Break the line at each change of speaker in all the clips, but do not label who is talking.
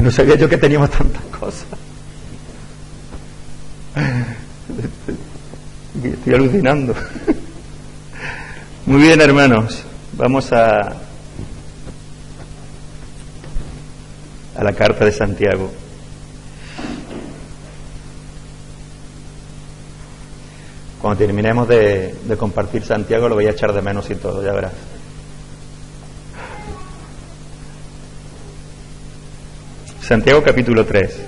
No sabía yo que teníamos tantas cosas. Estoy alucinando. Muy bien, hermanos. Vamos a la carta de Santiago. Cuando terminemos de compartir Santiago lo voy a echar de menos y todo, ya verás. Santiago capítulo 3.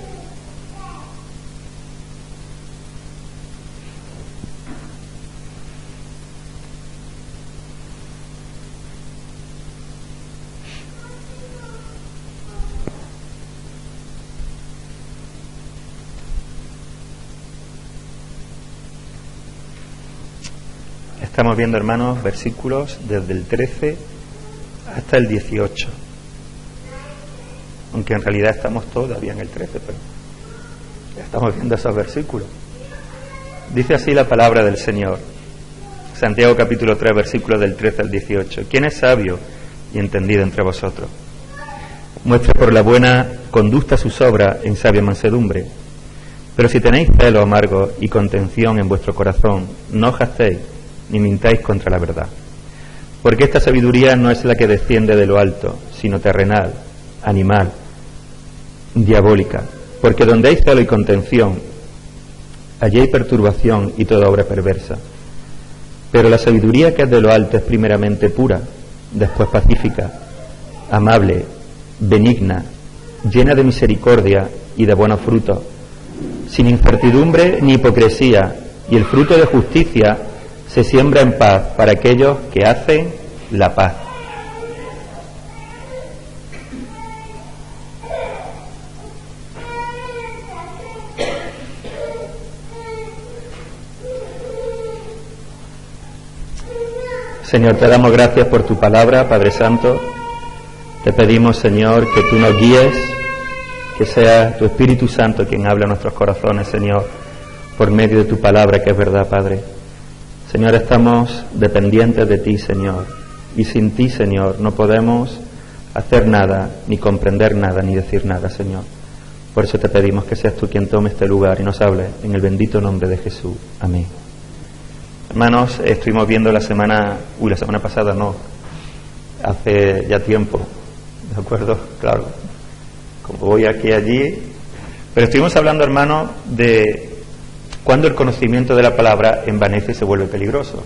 Estamos viendo, hermanos, versículos desde el 13 hasta el 18. Aunque en realidad estamos todavía en el 13, pero estamos viendo esos versículos. Dice así la palabra del Señor. Santiago capítulo 3, versículos del 13 al 18. ¿Quién es sabio y entendido entre vosotros? Muestre por la buena conducta sus obras en sabia mansedumbre. Pero si tenéis celo amargo y contención en vuestro corazón, no os jactéis ni mintáis contra la verdad. Porque esta sabiduría no es la que desciende de lo alto, sino terrenal, animal, diabólica. Porque donde hay celo y contención, allí hay perturbación y toda obra perversa. Pero la sabiduría que es de lo alto es primeramente pura, después pacífica, amable, benigna, llena de misericordia y de buenos frutos, sin incertidumbre ni hipocresía, y el fruto de justicia se siembra en paz para aquellos que hacen la paz. Señor, te damos gracias por tu palabra, Padre Santo. Te pedimos, Señor, que tú nos guíes, que sea tu Espíritu Santo quien habla a nuestros corazones, Señor, por medio de tu palabra, que es verdad, Padre. Señor, estamos dependientes de ti, Señor, y sin ti, Señor, no podemos hacer nada, ni comprender nada, ni decir nada, Señor. Por eso te pedimos que seas tú quien tome este lugar y nos hable en el bendito nombre de Jesús. Amén. Hermanos, estuvimos viendo la semana pasada, no, hace ya tiempo, ¿de acuerdo? Claro, como voy aquí y allí, pero estuvimos hablando, hermanos, de cuando el conocimiento de la palabra envanece y se vuelve peligroso.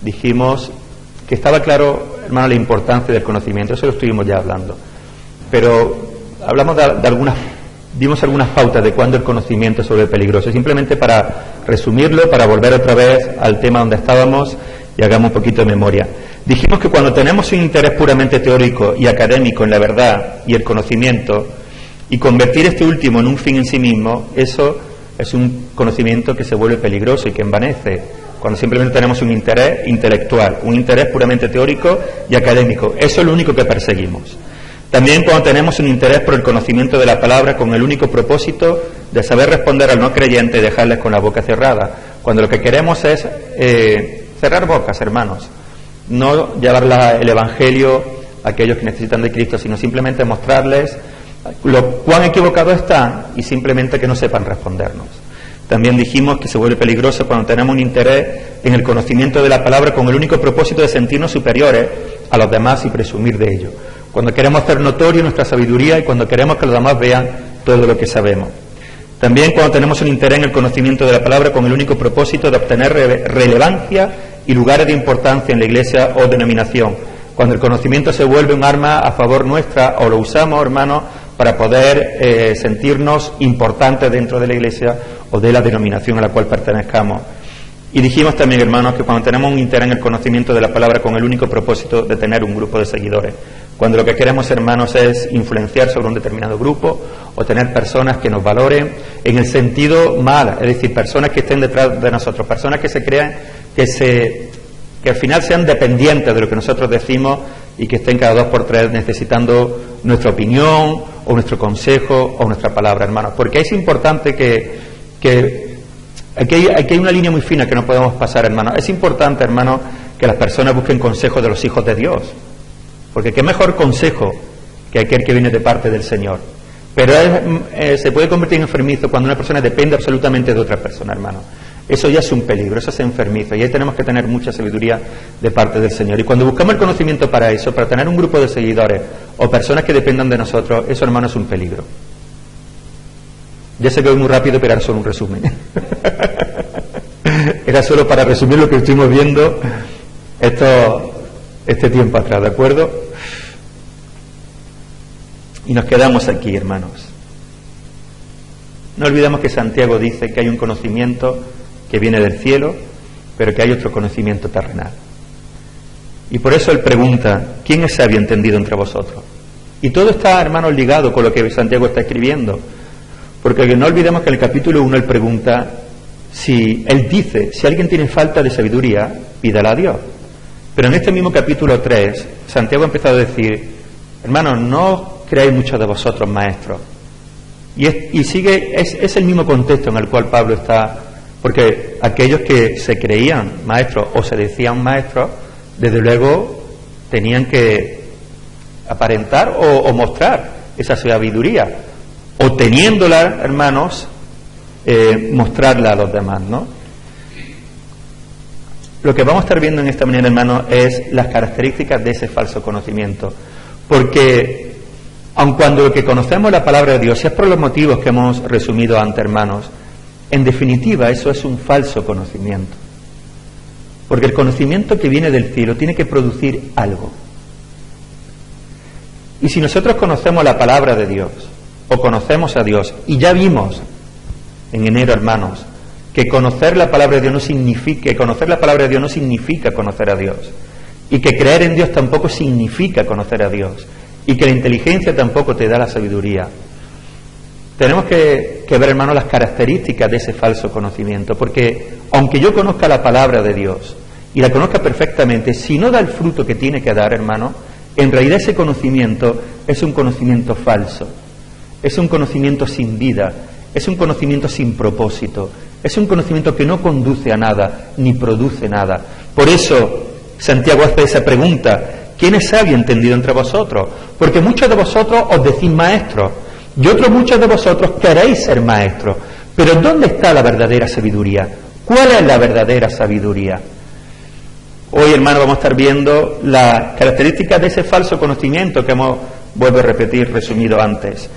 Dijimos que estaba claro, hermano, la importancia del conocimiento, eso lo estuvimos ya hablando, pero hablamos dimos algunas pautas de cuándo el conocimiento se vuelve peligroso. Simplemente para resumirlo, para volver otra vez al tema donde estábamos y hagamos un poquito de memoria. Dijimos que cuando tenemos un interés puramente teórico y académico en la verdad y el conocimiento, y convertir este último en un fin en sí mismo, eso es un conocimiento que se vuelve peligroso y que envanece. Cuando simplemente tenemos un interés intelectual, un interés puramente teórico y académico, eso es lo único que perseguimos. También cuando tenemos un interés por el conocimiento de la palabra con el único propósito de saber responder al no creyente y dejarles con la boca cerrada, cuando lo que queremos es cerrar bocas, hermanos, no llevar el Evangelio a aquellos que necesitan de Cristo, sino simplemente mostrarles cuán equivocados están y simplemente que no sepan respondernos. También dijimos que se vuelve peligroso cuando tenemos un interés en el conocimiento de la palabra con el único propósito de sentirnos superiores a los demás y presumir de ello. Cuando queremos hacer notorio nuestra sabiduría y cuando queremos que los demás vean todo lo que sabemos. También cuando tenemos un interés en el conocimiento de la palabra con el único propósito de obtener relevancia y lugares de importancia en la iglesia o denominación. Cuando el conocimiento se vuelve un arma a favor nuestra o lo usamos, hermanos, para poder sentirnos importantes dentro de la iglesia o de la denominación a la cual pertenezcamos. Y dijimos también, hermanos, que cuando tenemos un interés en el conocimiento de la palabra con el único propósito de tener un grupo de seguidores, cuando lo que queremos, hermanos, es influenciar sobre un determinado grupo o tener personas que nos valoren en el sentido mal, es decir, personas que estén detrás de nosotros, personas que se crean, que al final sean dependientes de lo que nosotros decimos y que estén cada 2 por 3 necesitando nuestra opinión o nuestro consejo o nuestra palabra, hermanos, porque es importante que aquí hay una línea muy fina que no podemos pasar, hermanos. Es importante, hermanos, que las personas busquen consejo de los hijos de Dios, porque qué mejor consejo que aquel que viene de parte del Señor. Pero se puede convertir en enfermizo cuando una persona depende absolutamente de otra persona, hermano. Eso ya es un peligro, eso es enfermizo, y ahí tenemos que tener mucha sabiduría de parte del Señor. Y cuando buscamos el conocimiento para eso, para tener un grupo de seguidores o personas que dependan de nosotros, eso, hermano, es un peligro. Ya sé que voy muy rápido, pero era solo un resumen. Era solo para resumir lo que estuvimos viendo este tiempo atrás, ¿de acuerdo? Y nos quedamos aquí, hermanos. No olvidemos que Santiago dice que hay un conocimiento que viene del cielo, pero que hay otro conocimiento terrenal. Y por eso él pregunta, ¿quién es sabio entendido entre vosotros? Y todo está, hermanos, ligado con lo que Santiago está escribiendo. Porque no olvidemos que en el capítulo 1 él pregunta, él dice, si alguien tiene falta de sabiduría, pídala a Dios. Pero en este mismo capítulo 3, Santiago ha empezado a decir, hermanos, no creáis muchos de vosotros maestros. Y sigue, es el mismo contexto en el cual Pablo está, porque aquellos que se creían maestros o se decían maestros, desde luego tenían que aparentar o mostrar esa sabiduría, o teniéndola, hermanos, mostrarla a los demás, ¿no? Lo que vamos a estar viendo en esta mañana, hermanos, es las características de ese falso conocimiento, porque aun cuando lo que conocemos la palabra de Dios es por los motivos que hemos resumido antes, hermanos, en definitiva eso es un falso conocimiento. Porque el conocimiento que viene del cielo tiene que producir algo. Y si nosotros conocemos la palabra de Dios, o conocemos a Dios, y ya vimos en enero, hermanos, que conocer la palabra de Dios no significa conocer a Dios, y que creer en Dios tampoco significa conocer a Dios, y que la inteligencia tampoco te da la sabiduría. Tenemos que ver, hermanos, las características de ese falso conocimiento, porque aunque yo conozca la palabra de Dios y la conozca perfectamente, si no da el fruto que tiene que dar, hermano, en realidad ese conocimiento es un conocimiento falso, es un conocimiento sin vida, es un conocimiento sin propósito, es un conocimiento que no conduce a nada ni produce nada. Por eso Santiago hace esa pregunta: ¿quién es sabio entendido entre vosotros? Porque muchos de vosotros os decís maestros, y otros muchos de vosotros queréis ser maestros. Pero ¿dónde está la verdadera sabiduría? ¿Cuál es la verdadera sabiduría? Hoy, hermano, vamos a estar viendo las características de ese falso conocimiento que hemos, vuelvo a repetir, resumido antes.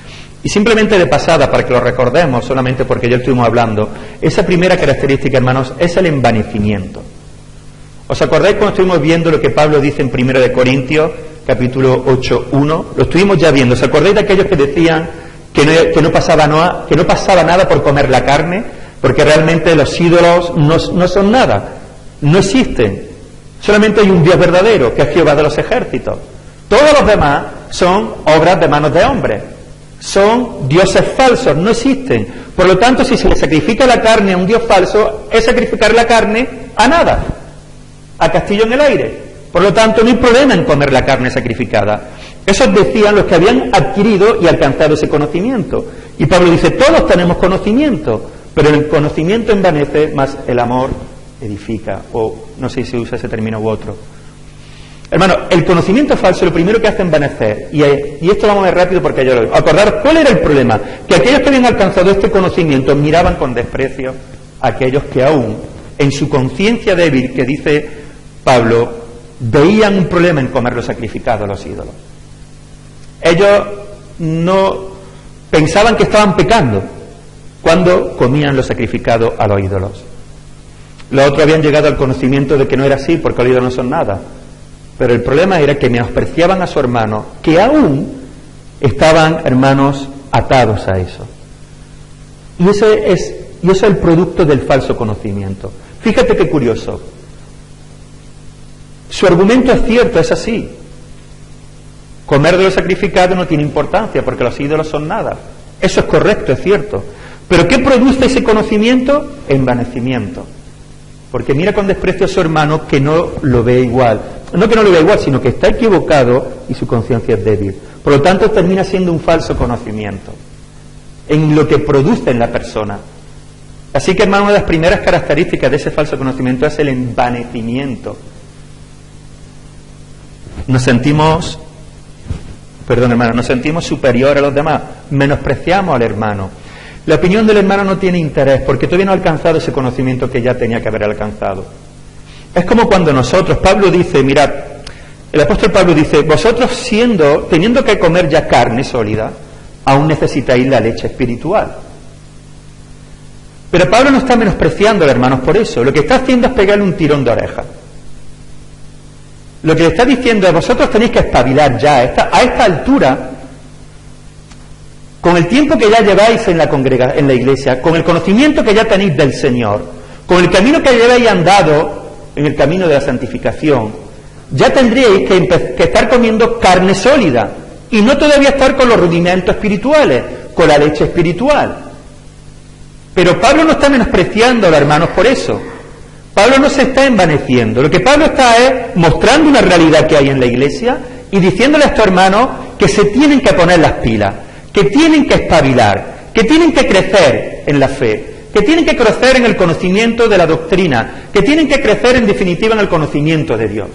Y simplemente de pasada, para que lo recordemos, solamente porque ya estuvimos hablando, esa primera característica, hermanos, es el envanecimiento. ¿Os acordáis cuando estuvimos viendo lo que Pablo dice en 1 de Corintios, capítulo 8:1? Lo estuvimos ya viendo. ¿Os acordáis de aquellos que decían que no pasaba nada por comer la carne? Porque realmente los ídolos no son nada, no existen. Solamente hay un Dios verdadero, que es Jehová de los ejércitos. Todos los demás son obras de manos de hombres. Son dioses falsos, no existen. Por lo tanto, si se le sacrifica la carne a un Dios falso, es sacrificar la carne a nada, a castillo en el aire. Por lo tanto, no hay problema en comer la carne sacrificada. Eso decían los que habían adquirido y alcanzado ese conocimiento. Y Pablo dice, todos tenemos conocimiento, pero el conocimiento envanece, más el amor edifica. O no sé si se usa ese término u otro. Hermano, el conocimiento falso lo primero que hace envanecer, y esto vamos a ver rápido porque yo lo digo. Acordaros, ¿cuál era el problema? Que aquellos que habían alcanzado este conocimiento miraban con desprecio a aquellos que aún, en su conciencia débil, que dice Pablo, veían un problema en comer lo sacrificado a los ídolos. Ellos no pensaban que estaban pecando cuando comían lo sacrificado a los ídolos. Los otros habían llegado al conocimiento de que no era así, porque los ídolos no son nada. Pero el problema era que menospreciaban a su hermano, que aún estaban, hermanos, atados a eso. Y eso es el producto del falso conocimiento. Fíjate qué curioso. Su argumento es cierto, es así. Comer de lo sacrificado no tiene importancia, porque los ídolos son nada. Eso es correcto, es cierto. Pero ¿qué produce ese conocimiento? Envanecimiento. Porque mira con desprecio a su hermano que no lo ve igual. No que no lo vea igual, sino que está equivocado y su conciencia es débil. Por lo tanto, termina siendo un falso conocimiento en lo que produce en la persona. Así que, hermano, una de las primeras características de ese falso conocimiento es el envanecimiento. Nos sentimos, perdón hermano, nos sentimos superior a los demás, menospreciamos al hermano. La opinión del hermano no tiene interés porque todavía no ha alcanzado ese conocimiento que ya tenía que haber alcanzado. Es como cuando nosotros, Pablo dice, mirad, el apóstol Pablo dice, vosotros teniendo que comer ya carne sólida, aún necesitáis la leche espiritual. Pero Pablo no está menospreciando al hermano por eso, lo que está haciendo es pegarle un tirón de oreja. Lo que le está diciendo es, vosotros tenéis que espabilar ya, a esta altura, con el tiempo que ya lleváis en la iglesia, con el conocimiento que ya tenéis del Señor, con el camino que lleváis andado en el camino de la santificación, ya tendríais que estar comiendo carne sólida y no todavía estar con los rudimentos espirituales, con la leche espiritual. Pero Pablo no está menospreciando a los hermanos por eso. Pablo no se está envaneciendo. Lo que Pablo está es mostrando una realidad que hay en la iglesia y diciéndole a estos hermanos que se tienen que poner las pilas, que tienen que espabilar, que tienen que crecer en la fe, que tienen que crecer en el conocimiento de la doctrina, que tienen que crecer en definitiva en el conocimiento de Dios,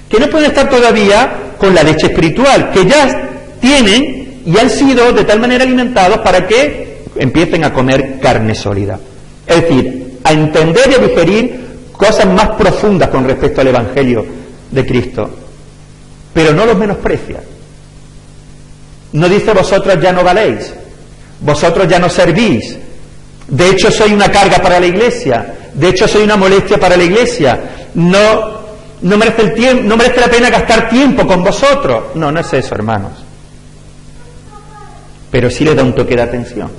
que no pueden estar todavía con la leche espiritual, que ya tienen y han sido de tal manera alimentados para que empiecen a comer carne sólida. Es decir, a entender y a digerir cosas más profundas con respecto al Evangelio de Cristo. Pero no los menosprecia. No dice vosotros ya no valéis, vosotros ya no servís, de hecho soy una carga para la iglesia, de hecho soy una molestia para la iglesia, no merece la pena gastar tiempo con vosotros. No, no es eso, hermanos. Pero sí le da un toque de atención.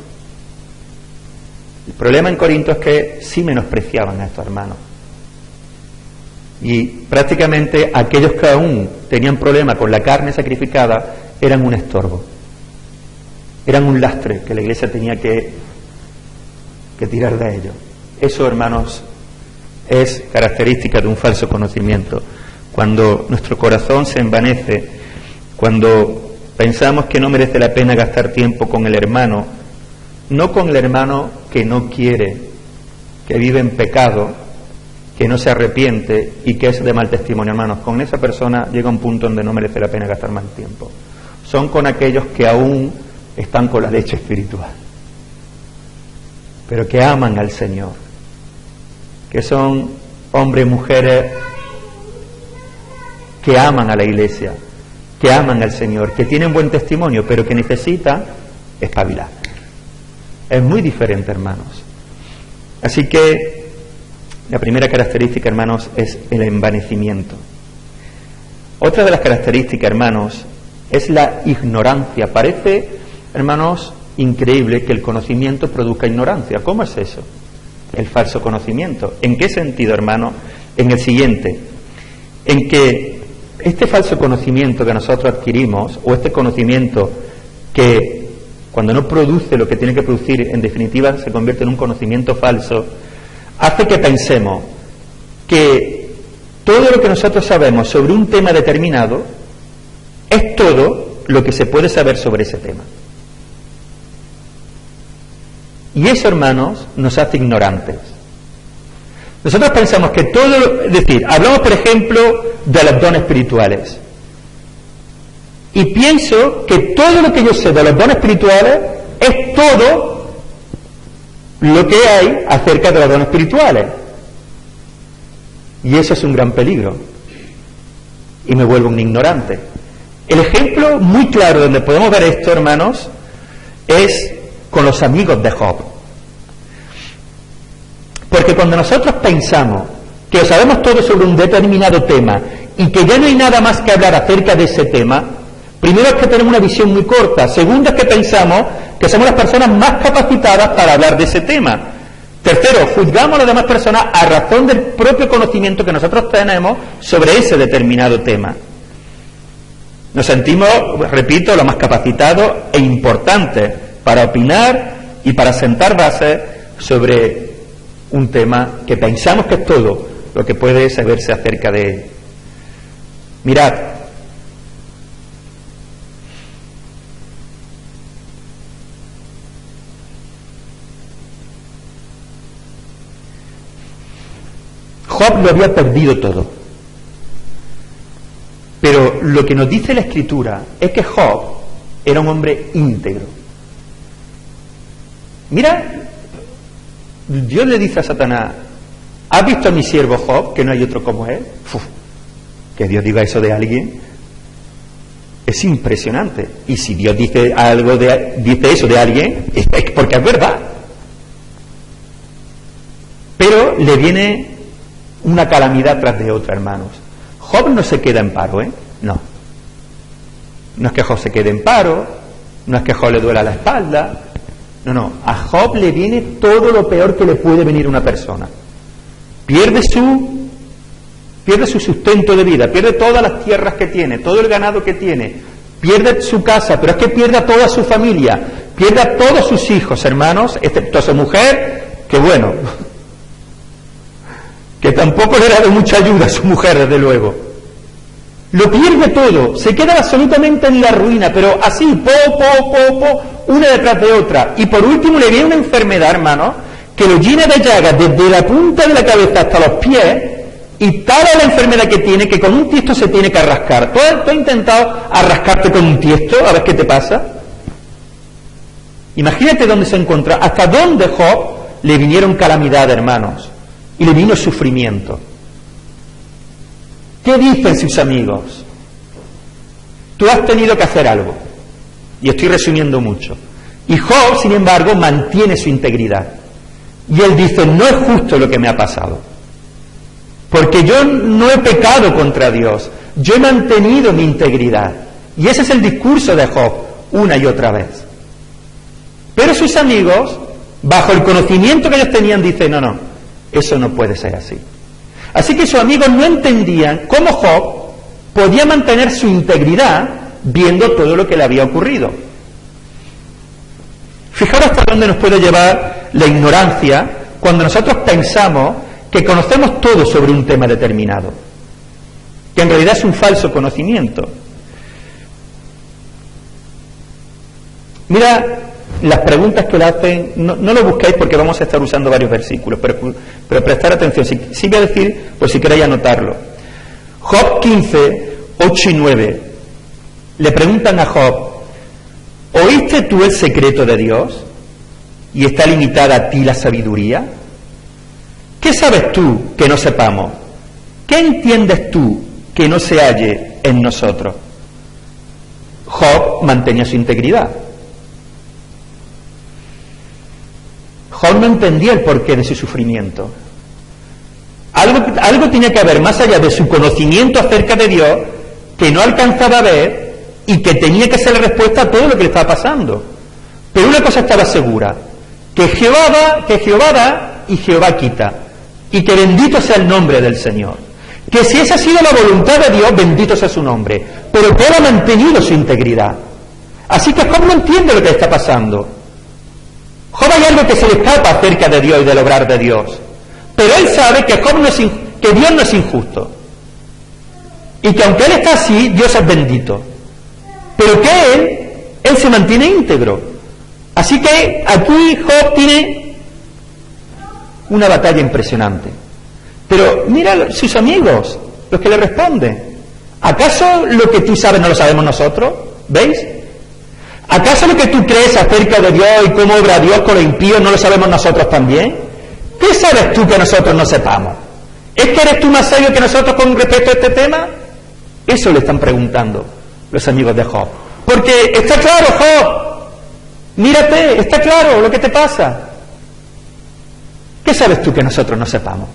El problema en Corinto es que sí menospreciaban a estos hermanos. Y prácticamente aquellos que aún tenían problema con la carne sacrificada eran un estorbo, eran un lastre que la iglesia tenía que tirar de ellos. Eso, hermanos, es característica de un falso conocimiento. Cuando nuestro corazón se envanece, cuando pensamos que no merece la pena gastar tiempo con el hermano, no con el hermano que no quiere, que vive en pecado, que no se arrepiente y que es de mal testimonio, hermanos, con esa persona llega un punto donde no merece la pena gastar más tiempo. Son con aquellos que aún están con la leche espiritual, pero que aman al Señor, que son hombres y mujeres que aman a la iglesia, que aman al Señor, que tienen buen testimonio, pero que necesitan espabilar. Es muy diferente, hermanos. Así que la primera característica, hermanos, es el envanecimiento. Otra de las características, hermanos, es la ignorancia. Parece, hermanos, increíble que el conocimiento produzca ignorancia. ¿Cómo es eso? El falso conocimiento. ¿En qué sentido, hermano? En el siguiente, en que este falso conocimiento que nosotros adquirimos, o este conocimiento que cuando no produce lo que tiene que producir, en definitiva se convierte en un conocimiento falso, hace que pensemos que todo lo que nosotros sabemos sobre un tema determinado es todo lo que se puede saber sobre ese tema. Y eso, hermanos, nos hace ignorantes. Nosotros pensamos que todo, es decir, hablamos por ejemplo de los dones espirituales. Y pienso que todo lo que yo sé de los dones espirituales es todo lo que hay acerca de los dones espirituales. Y eso es un gran peligro. Y me vuelvo un ignorante. El ejemplo muy claro donde podemos ver esto, hermanos, es con los amigos de Job. Porque cuando nosotros pensamos que lo sabemos todo sobre un determinado tema y que ya no hay nada más que hablar acerca de ese tema, primero es que tenemos una visión muy corta, segundo es que pensamos que somos las personas más capacitadas para hablar de ese tema, tercero, juzgamos a las demás personas a razón del propio conocimiento que nosotros tenemos sobre ese determinado tema. Nos sentimos, repito, los más capacitados e importantes para opinar y para sentar bases sobre un tema que pensamos que es todo lo que puede saberse acerca de él. Mirad, Job lo había perdido todo. Pero lo que nos dice la Escritura es que Job era un hombre íntegro. Mira, Dios le dice a Satanás: ¿has visto a mi siervo Job, que no hay otro como él? Uf, que Dios diga eso de alguien es impresionante. Y si Dios dice eso de alguien, es porque es verdad. Pero le viene una calamidad tras de otra, hermanos. Job no se queda en paro, No. No es que Job se quede en paro, no es que Job le duela la espalda. No. A Job le viene todo lo peor que le puede venir a una persona. Pierde su sustento de vida, pierde todas las tierras que tiene, todo el ganado que tiene, pierde su casa, pero es que pierde a toda su familia, pierde a todos sus hijos, hermanos, excepto a su mujer, que bueno, que tampoco le era de mucha ayuda a su mujer, desde luego. Lo pierde todo, se queda absolutamente en la ruina, pero así, una detrás de otra. Y por último le viene una enfermedad, hermanos, que lo llena de llagas desde la punta de la cabeza hasta los pies, y tal es la enfermedad que tiene que con un tiesto se tiene que arrascar. ¿Tú has intentado arrascarte con un tiesto a ver qué te pasa? Imagínate dónde se encuentra, hasta dónde Job le vinieron calamidades, hermanos, y le vino sufrimiento. ¿Qué dicen sus amigos? Tú has tenido que hacer algo, y estoy resumiendo mucho. Y Job, sin embargo, mantiene su integridad. Y él dice: no es justo lo que me ha pasado, porque yo no he pecado contra Dios, yo he mantenido mi integridad. Y ese es el discurso de Job una y otra vez. Pero sus amigos, bajo el conocimiento que ellos tenían, dicen: no, eso no puede ser así. Así que sus amigos no entendían cómo Job podía mantener su integridad viendo todo lo que le había ocurrido. Fijaros hasta dónde nos puede llevar la ignorancia cuando nosotros pensamos que conocemos todo sobre un tema determinado, que en realidad es un falso conocimiento. Mira las preguntas que le hacen, no lo busquéis porque vamos a estar usando varios versículos, pero prestar atención, sí voy a decir, por si queréis anotarlo. Job 15, 8 y 9, le preguntan a Job: ¿oíste tú el secreto de Dios? ¿Y está limitada a ti la sabiduría? ¿Qué sabes tú que no sepamos? ¿Qué entiendes tú que no se halle en nosotros? Job mantenía su integridad. Job no entendía el porqué de su sufrimiento. Algo tenía que haber más allá de su conocimiento acerca de Dios que no alcanzaba a ver y que tenía que ser la respuesta a todo lo que le estaba pasando. Pero una cosa estaba segura: que Jehová da y Jehová quita, y que bendito sea el nombre del Señor. Que si esa ha sido la voluntad de Dios, bendito sea su nombre, pero que él ha mantenido su integridad. Así que Job no entiende lo que está pasando. Job hay algo que se le escapa acerca de Dios y del obrar de Dios, pero él sabe que que Dios no es injusto, y que aunque él está así, Dios es bendito, pero que él se mantiene íntegro. Así que aquí Job tiene una batalla impresionante. Pero mira sus amigos, los que le responden: ¿acaso lo que tú sabes no lo sabemos nosotros? ¿Veis? ¿Acaso lo que tú crees acerca de Dios y cómo obra Dios con los impíos no lo sabemos nosotros también? ¿Qué sabes tú que nosotros no sepamos? ¿Es que eres tú más sabio que nosotros con respecto a este tema? Eso le están preguntando los amigos de Job. Porque está claro, Job, mírate, está claro lo que te pasa. ¿Qué sabes tú que nosotros no sepamos?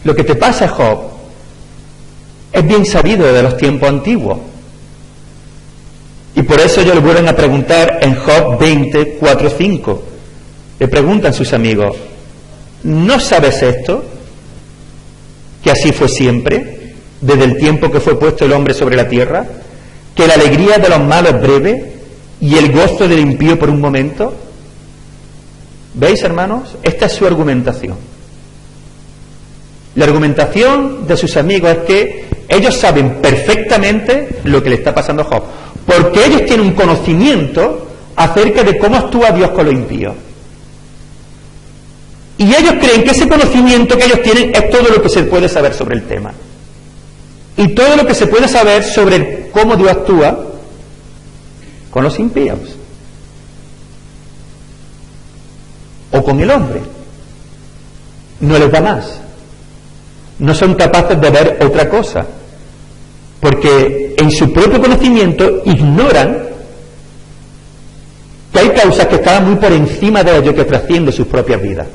Lo que te pasa, Job, es bien sabido de los tiempos antiguos. Y por eso ellos le vuelven a preguntar en Job 20, 4, 5. Le preguntan sus amigos: ¿no sabes esto? Que así fue siempre, desde el tiempo que fue puesto el hombre sobre la tierra, que la alegría de los malos es breve y el gozo del impío por un momento. ¿Veis, hermanos? Esta es su argumentación. La argumentación de sus amigos es que ellos saben perfectamente lo que le está pasando a Job, porque ellos tienen un conocimiento acerca de cómo actúa Dios con los impíos. Y ellos creen que ese conocimiento que ellos tienen es todo lo que se puede saber sobre el tema. Y todo lo que se puede saber sobre cómo Dios actúa con los impíos. O con el hombre. No les da más. No son capaces de ver otra cosa. Porque en su propio conocimiento ignoran que hay causas que estaban muy por encima de ellos, que trascienden sus propias vidas.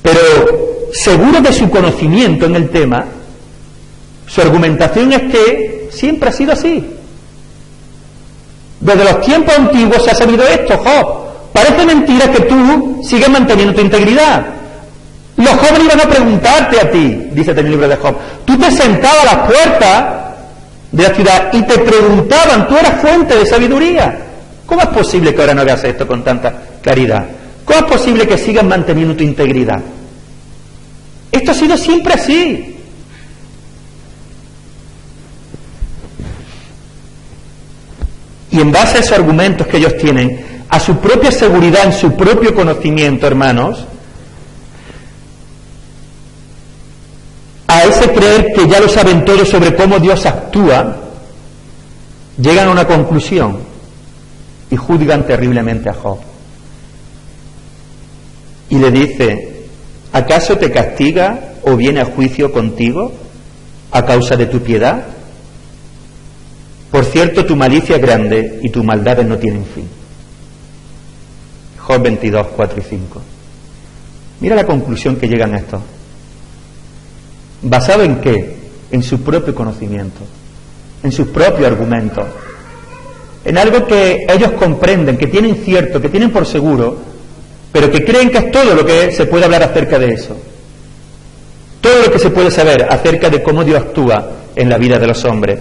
Pero seguro de su conocimiento en el tema, su argumentación es que siempre ha sido así. Desde los tiempos antiguos se ha sabido esto, Job. Parece mentira que tú sigas manteniendo tu integridad. Los jóvenes iban a preguntarte a ti, dice en el libro de Job. Tú te sentabas a las puertas de la ciudad y te preguntaban, tú eras fuente de sabiduría. ¿Cómo es posible que ahora no veas esto con tanta claridad? ¿Cómo es posible que sigas manteniendo tu integridad? Esto ha sido siempre así. Y en base a esos argumentos que ellos tienen, a su propia seguridad, en su propio conocimiento, hermanos, a ese creer que ya lo saben todo sobre cómo Dios actúa, llegan a una conclusión y juzgan terriblemente a Job. Y le dice, ¿acaso te castiga o viene a juicio contigo a causa de tu piedad? Por cierto, tu malicia es grande y tus maldades no tienen fin. Job 22, 4 y 5. Mira la conclusión que llegan estos. ¿Basado en qué? En su propio conocimiento, en sus propios argumentos, en algo que ellos comprenden, que tienen cierto, que tienen por seguro, pero que creen que es todo lo que se puede hablar acerca de eso. Todo lo que se puede saber acerca de cómo Dios actúa en la vida de los hombres.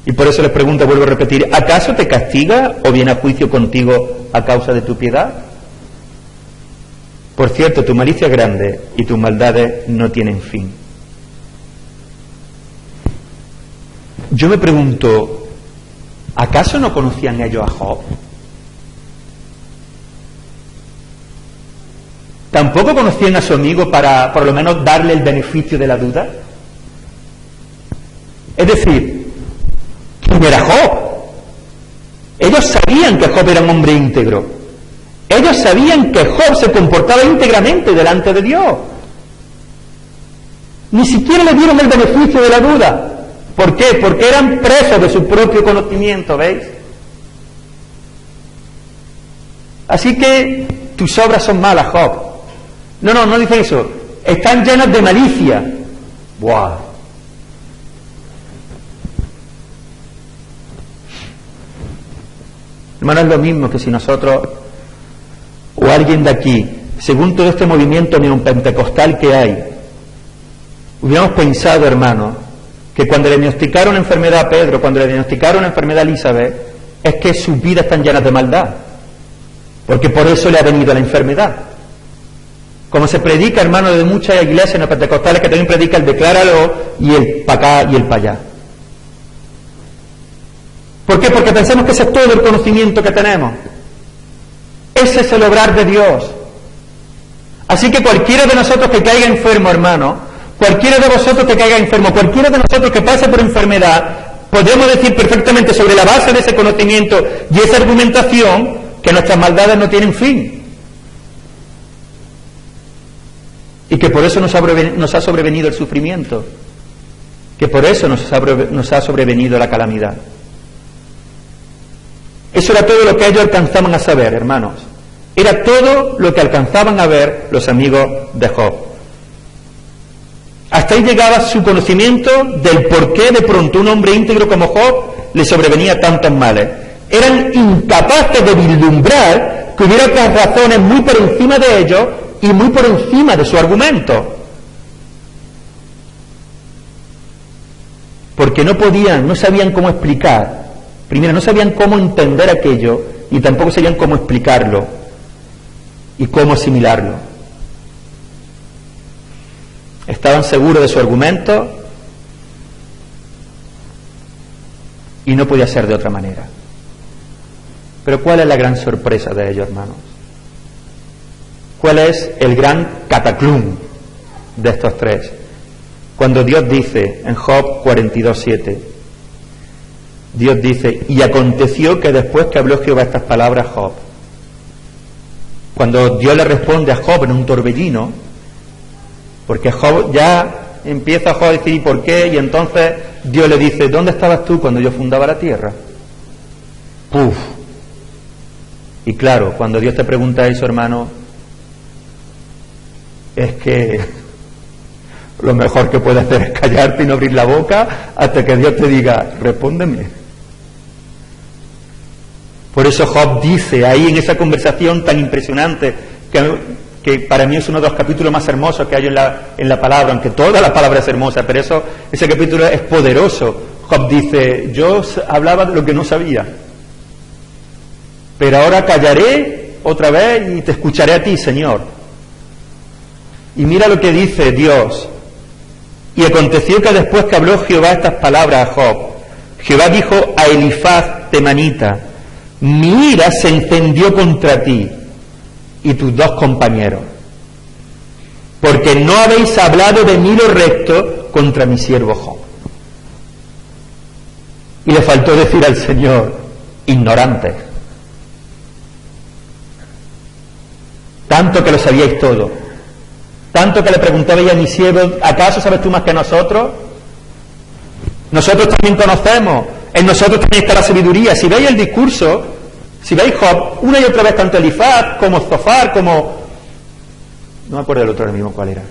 Y por eso les pregunto, vuelvo a repetir, ¿acaso te castiga o viene a juicio contigo a causa de tu piedad? Por cierto, tu malicia es grande y tus maldades no tienen fin. Yo me pregunto, ¿acaso no conocían ellos a Job? ¿Tampoco conocían a su amigo para por lo menos darle el beneficio de la duda? Es decir, ¿quién era Job? Ellos sabían que Job era un hombre íntegro. Ellos sabían que Job se comportaba íntegramente delante de Dios. Ni siquiera le dieron el beneficio de la duda. ¿Por qué? Porque eran presos de su propio conocimiento, ¿veis? Así que tus obras son malas, Job. No dice eso. Están llenas de malicia. ¡Buah! Hermano, es lo mismo que si nosotros o alguien de aquí, según todo este movimiento neopentecostal que hay, hubiéramos pensado, hermano, que cuando le diagnosticaron enfermedad a Pedro, cuando le diagnosticaron enfermedad a Elizabeth, es que sus vidas están llenas de maldad, porque por eso le ha venido la enfermedad. Como se predica, hermano, de muchas iglesias neopentecostales que también predica el decláralo y el para acá y el para allá. ¿Por qué? Porque pensamos que ese es todo el conocimiento que tenemos. Ese es el obrar de Dios. Así que cualquiera de nosotros que caiga enfermo, hermano, cualquiera de vosotros que caiga enfermo, cualquiera de nosotros que pase por enfermedad, podemos decir perfectamente sobre la base de ese conocimiento y esa argumentación que nuestras maldades no tienen fin. Y que por eso nos ha sobrevenido el sufrimiento. Que por eso nos ha sobrevenido la calamidad. Eso era todo lo que ellos alcanzaban a saber, hermanos. Era todo lo que alcanzaban a ver los amigos de Job. Hasta ahí llegaba su conocimiento del por qué de pronto un hombre íntegro como Job le sobrevenía tantos males. Eran incapaces de vislumbrar que hubiera otras razones muy por encima de ellos y muy por encima de su argumento. Porque no sabían cómo explicar. Primero, no sabían cómo entender aquello y tampoco sabían cómo explicarlo y cómo asimilarlo. Estaban seguros de su argumento y no podía ser de otra manera. Pero ¿cuál es la gran sorpresa de ello, hermanos? ¿Cuál es el gran cataclum de estos tres? Cuando Dios dice en Job 42:7, Dios dice: y aconteció que después que habló Jehová estas palabras a Job, cuando Dios le responde a Job en un torbellino, porque Job ya empieza a decir ¿y por qué? Y entonces Dios le dice: ¿dónde estabas tú cuando yo fundaba la tierra? ¡Puf! Y claro, cuando Dios te pregunta eso, hermano, es que lo mejor que puedes hacer es callarte y no abrir la boca hasta que Dios te diga: respóndeme. Por eso Job dice ahí en esa conversación tan impresionante, que para mí es uno de los capítulos más hermosos que hay en la palabra, aunque toda la palabra es hermosa, pero ese capítulo es poderoso. Job dice: yo hablaba de lo que no sabía, pero ahora callaré otra vez y te escucharé a ti, Señor. Y mira lo que dice Dios: y aconteció que después que habló Jehová estas palabras a Job, Jehová dijo a Elifaz temanita: mi ira se encendió contra ti y tus dos compañeros, porque no habéis hablado de mí lo recto contra mi siervo Job. Y le faltó decir al Señor: ignorantes, tanto que lo sabíais todo, tanto que le preguntabais a mi siervo: ¿acaso sabes tú más que nosotros? Nosotros también conocemos, en nosotros también está la sabiduría. Si veis el discurso, si veis Job, una y otra vez, tanto Elifaz como Zofar, como... no me acuerdo del otro ahora mismo cuál era.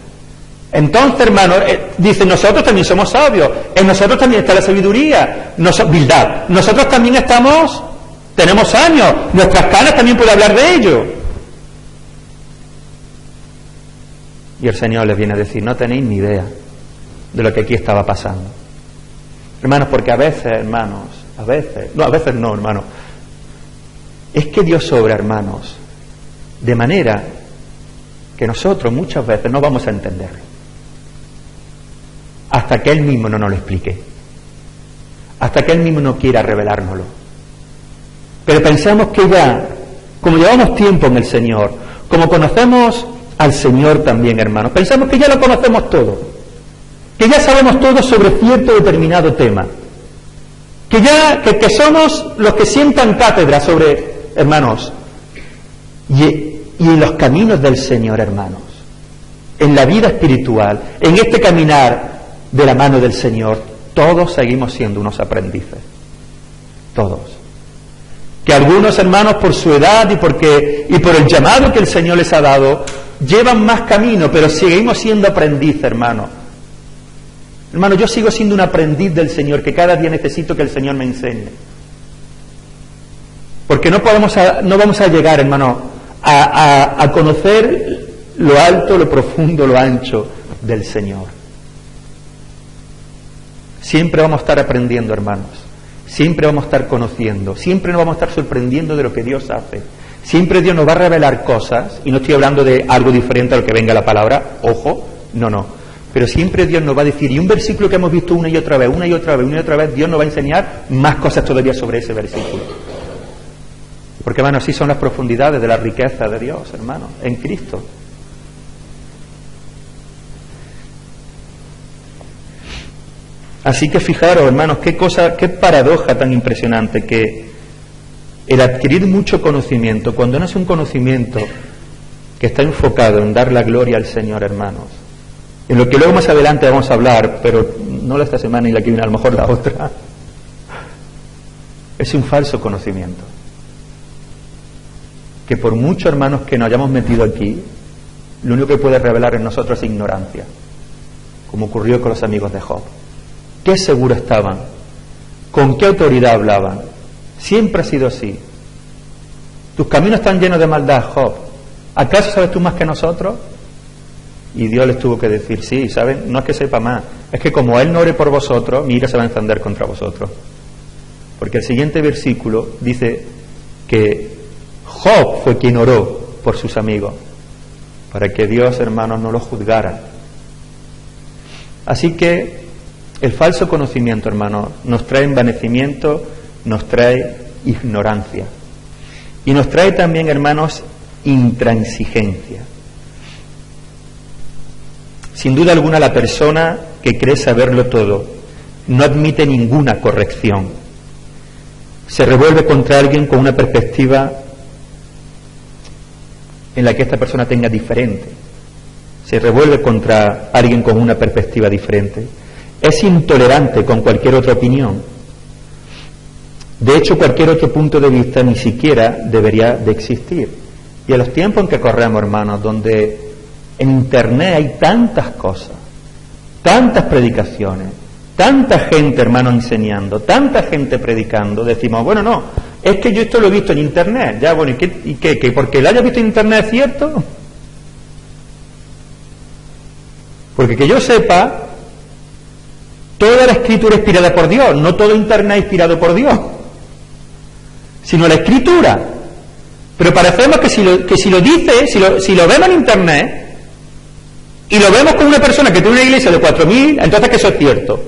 Entonces, hermanos, dice: nosotros también somos sabios, en nosotros también está la sabiduría, Bildad. Nosotros también tenemos años, nuestras canas también puede hablar de ello. Y el Señor les viene a decir: no tenéis ni idea de lo que aquí estaba pasando. Hermanos, porque a veces, hermanos, hermanos, es que Dios obra, hermanos, de manera que nosotros muchas veces no vamos a entender hasta que Él mismo no nos lo explique, hasta que Él mismo no quiera revelárnoslo. Pero pensamos que ya, como llevamos tiempo en el Señor, como conocemos al Señor también, hermanos, pensamos que ya lo conocemos todo, que ya sabemos todo sobre cierto determinado tema, que somos los que sientan cátedra sobre, hermanos, y en los caminos del Señor, hermanos, en la vida espiritual, en este caminar de la mano del Señor, todos seguimos siendo unos aprendices, todos. Que algunos, hermanos, por su edad y por el llamado que el Señor les ha dado, llevan más camino, pero seguimos siendo aprendices, hermanos. Hermano, yo sigo siendo un aprendiz del Señor, que cada día necesito que el Señor me enseñe. Porque no vamos a llegar, hermano, a conocer lo alto, lo profundo, lo ancho del Señor. Siempre vamos a estar aprendiendo, hermanos. Siempre vamos a estar conociendo. Siempre nos vamos a estar sorprendiendo de lo que Dios hace. Siempre Dios nos va a revelar cosas, y no estoy hablando de algo diferente a lo que venga la palabra, ojo, no. Pero siempre Dios nos va a decir, y un versículo que hemos visto una y otra vez, Dios nos va a enseñar más cosas todavía sobre ese versículo. Porque, hermano, así son las profundidades de la riqueza de Dios, hermano, en Cristo. Así que fijaros, hermanos, qué paradoja tan impresionante, que el adquirir mucho conocimiento, cuando no es un conocimiento que está enfocado en dar la gloria al Señor, hermanos, en lo que luego más adelante vamos a hablar, pero no esta semana ni la que viene, a lo mejor la otra, es un falso conocimiento. Que por muchos, hermanos, que nos hayamos metido aquí, lo único que puede revelar en nosotros es ignorancia, como ocurrió con los amigos de Job. ¿Qué seguro estaban? ¿Con qué autoridad hablaban? Siempre ha sido así. Tus caminos están llenos de maldad, Job. ¿Acaso sabes tú más que nosotros? Y Dios les tuvo que decir: sí, ¿saben? No es que sepa más, es que como Él no ore por vosotros, mi ira se va a encender contra vosotros. Porque el siguiente versículo dice que Job fue quien oró por sus amigos, para que Dios, hermanos, no lo juzgara. Así que el falso conocimiento, hermanos, nos trae envanecimiento, nos trae ignorancia. Y nos trae también, hermanos, intransigencia. Sin duda alguna, la persona que cree saberlo todo no admite ninguna corrección. Se revuelve contra alguien con una perspectiva en la que esta persona tenga diferente. Se revuelve contra alguien con una perspectiva diferente. Es intolerante con cualquier otra opinión. De hecho, cualquier otro punto de vista ni siquiera debería de existir. Y en los tiempos en que corremos, hermanos, donde en Internet hay tantas cosas, tantas predicaciones, tanta gente, hermano, enseñando, tanta gente predicando, decimos, bueno, no, es que yo esto lo he visto en Internet. Ya, bueno, ¿y qué? ¿Que porque lo haya visto en Internet es cierto? Porque que yo sepa, toda la Escritura es inspirada por Dios, no todo Internet es inspirado por Dios, sino la Escritura. Pero parecemos que si lo dice, si lo vemos en Internet y lo vemos con una persona que tiene una iglesia de 4.000, entonces que eso es cierto.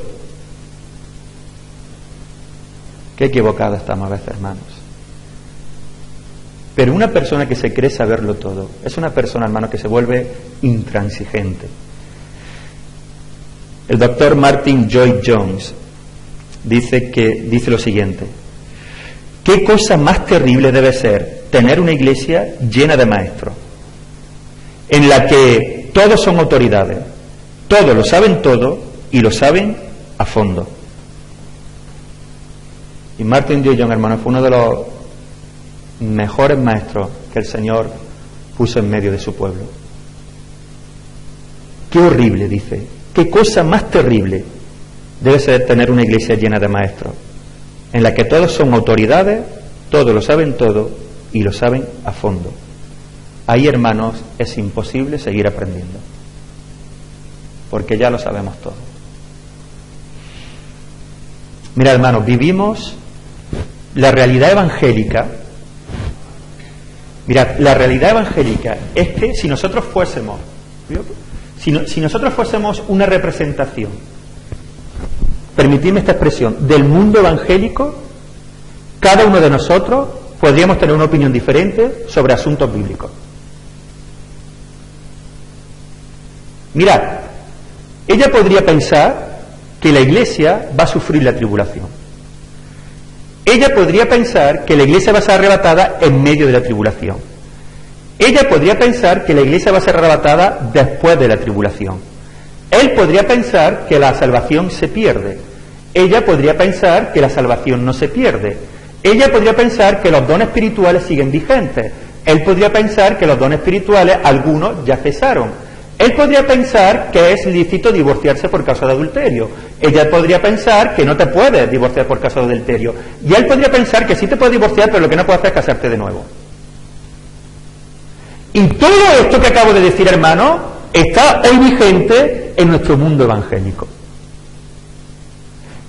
Qué equivocada estamos a veces, hermanos. Pero una persona que se cree saberlo todo es una persona, hermano, que se vuelve intransigente. El doctor Martin Lloyd Jones dice lo siguiente: ¿qué cosa más terrible debe ser tener una iglesia llena de maestros, en la que todos son autoridades, todos lo saben todo y lo saben a fondo? Y Martin Lloyd Jones, hermano, fue uno de los mejores maestros que el Señor puso en medio de su pueblo. Qué horrible, dice, qué cosa más terrible debe ser tener una iglesia llena de maestros, en la que todos son autoridades, todos lo saben todo y lo saben a fondo. Ahí, hermanos, es imposible seguir aprendiendo, porque ya lo sabemos todo. Mira, hermanos, vivimos la realidad evangélica. Mirad, la realidad evangélica es que si nosotros fuésemos una representación, permitidme esta expresión, del mundo evangélico, cada uno de nosotros podríamos tener una opinión diferente sobre asuntos bíblicos. Mirad, ella podría pensar que la iglesia va a sufrir la tribulación. Ella podría pensar que la iglesia va a ser arrebatada en medio de la tribulación. Ella podría pensar que la iglesia va a ser arrebatada después de la tribulación. Él podría pensar que la salvación se pierde. Ella podría pensar que la salvación no se pierde. Ella podría pensar que los dones espirituales siguen vigentes. Él podría pensar que los dones espirituales, algunos ya cesaron. Él podría pensar que es lícito divorciarse por causa de adulterio. Ella podría pensar que no te puedes divorciar por causa de adulterio. Y él podría pensar que sí te puedes divorciar, pero lo que no puedes hacer es casarte de nuevo. Y todo esto que acabo de decir, hermano, está hoy vigente en nuestro mundo evangélico.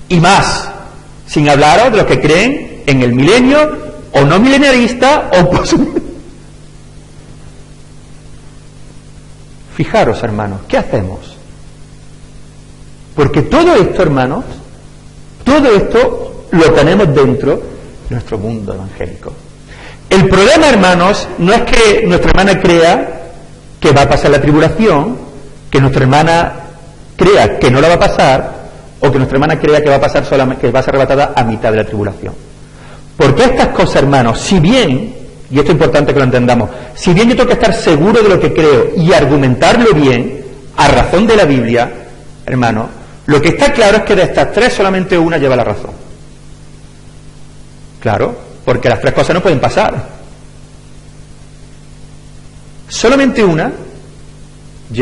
Y más, sin hablaros de los que creen en el milenio, o no milenialista, o posmilenio. Fijaros, hermanos, ¿qué hacemos? Porque todo esto, hermanos, todo esto lo tenemos dentro de nuestro mundo evangélico. El problema, hermanos, no es que nuestra hermana crea que va a pasar la tribulación, que nuestra hermana crea que no la va a pasar, o que nuestra hermana crea que va a pasar solamente, que va a ser arrebatada a mitad de la tribulación. Porque estas cosas, hermanos, si bien, y esto es importante que lo entendamos, si bien yo tengo que estar seguro de lo que creo y argumentarlo bien, a razón de la Biblia, hermano, lo que está claro es que de estas tres solamente una lleva la razón. Claro, porque las tres cosas no pueden pasar. Solamente una